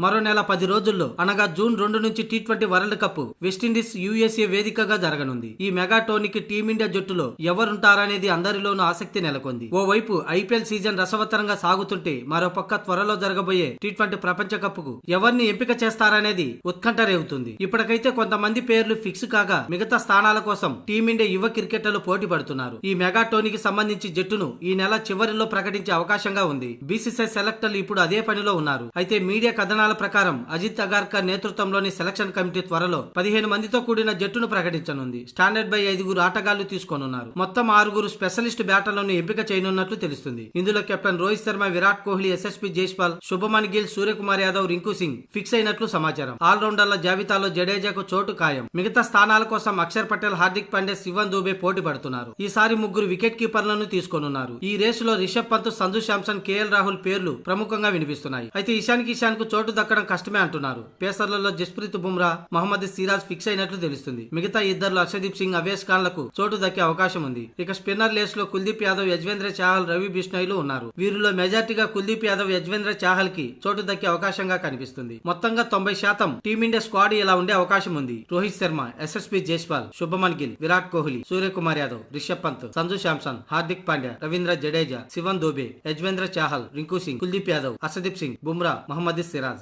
మరో నెల 10 రోజుల్లో అనగా జూన్ 2 నుంచి T20 world cup West Indies USA వేదికగా జరగనుంది. ఈ మెగా టోర్నీకి టీమిండియా జట్టులో ఎవరుంటారనేది అందరిలోనూ ఆసక్తి నెలకొంది. ఓవైపు ఐపీఎల్ సీజన్ రసవత్తరంగా సాగుతుంటే మరోపక్క త్వరలో జరగబోయే టీ20 ప్రపంచ కప్ కు ఎవరిని ఎంపిక చేస్తారనేది ఉత్కంఠ రేగుతుంది. ఇప్పటికైతే కొంతమంది పేర్లు ఫిక్స్ కాగా మిగతా స్థానాల కోసం టీమిండియా యువ క్రికెటర్లు పోటీ పడుతున్నారు. ఈ మెగా టోర్నీకి సంబంధించి జట్టును ఈ నెల చివరిలో ప్రకటించే అవకాశంగా ఉంది. బీసీసీఐ సెలెక్టర్లు ఇప్పుడు అదే పనిలో ఉన్నారు. అయితే మీడియా కథనాల ప్రకారం అజిత్ అగార్కర్ నేతృత్వంలోని సెలక్షన్ కమిటీ త్వరలో 15 మందితో కూడిన జట్టును ప్రకటించనుంది. స్టాండర్డ్ బై 5 ఆటగాళ్లు తీసుకోనున్నారు. మొత్తం 6 స్పెషలిస్ట్ బ్యాటర్లను ఎంపిక చేయనున్నట్లు తెలుస్తుంది. ఇందులో captain Rohit Sharma, Virat Kohli, SSP Jaiswal, Shubman Gill, Suryakumar Yadav, Rinku Singh fix అయినట్లు సమాచారం. ఆల్రౌండర్ల జాబితాలో జడేజాకు చోటు ఖాయం. మిగతా స్థానాల కోసం అక్షర్ పటేల్, హార్దిక్ పాండ్యా, శివన్ దూబే పోటీ పడుతున్నారు. ఈసారి 3 వికెట్ కీపర్లను తీసుకోనున్నారు. ఈ రేసులో రిషబ్ పంత్, సంజు శాంసన్, కేఎల్ రాహుల్ పేర్లు ప్రముఖంగా వినిపిస్తున్నాయి. అయితే ఇషాన్ కిషాన్ కు చోటు దక్కడం కష్టమే అంటున్నారు. పేసర్లలో జస్ప్రీత్ బుమ్రా, మహమ్మద్ సిరాజ్ ఫిక్స్ అయినట్లు తెలుస్తుంది. మిగతా ఇద్దరు హర్షదీప్ సింగ్, అవేష్ ఖాన్ లకు చోటు దక్కే అవకాశం ఉంది. ఇక స్పిన్నర్ లేస్ లో కుల్దీప్ యాదవ్, యజ్వేంద్ర చాహల్, రవి బిష్ణోయ్లు ఉన్నారు. వీరిలో మెజార్టీగా కుల్దీప్ యాదవ్, యజ్వేంద్ర చాహల్ కి చోటు దక్కే అవకాశంగా కనిపిస్తుంది. మొత్తంగా 90% టీమిండియా స్క్వాడ్ ఇలా ఉండే అవకాశం ఉంది. రోహిత్ శర్మ, ఎస్ఎస్పీ జైస్వాల్, శుభమన్ గిల్, విరాట్ కోహ్లీ, సూర్యకుమార్ యాదవ్, రిషబ్ పంత్, సంజు శాంసన్, హార్దిక్ పాండ్యా, రవీంద్ర జడేజా, శివన్ దూబే, యజ్వేంద్ర చాహల్, రింకు సింగ్, కుల్దీప్ యాదవ్, హర్షదీప్ సింగ్, బుమ్రా, మహమ్మద్ సిరాజ్.